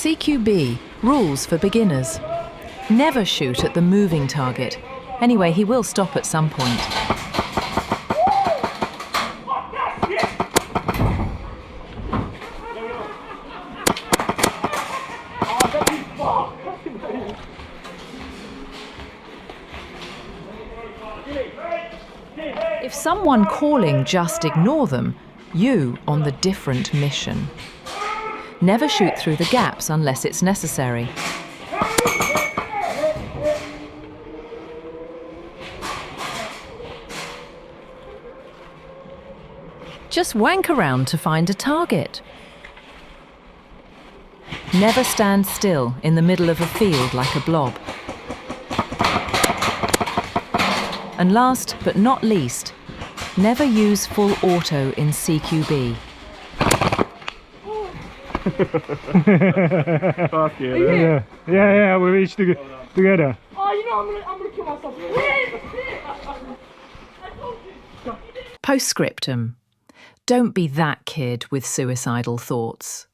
CQB, rules for beginners. Never shoot at the moving target. Anyway, he will stop at some point. If someone calling just ignore them, you on the different mission. Never shoot through the gaps unless it's necessary. Just wank around to find a target. Never stand still in the middle of a field like a blob. And last but not least, never use full auto in CQB. Fuck yeah. Yeah, we reached together. Oh, you know, I'm gonna kill myself. Postscriptum. Don't be that kid with suicidal thoughts.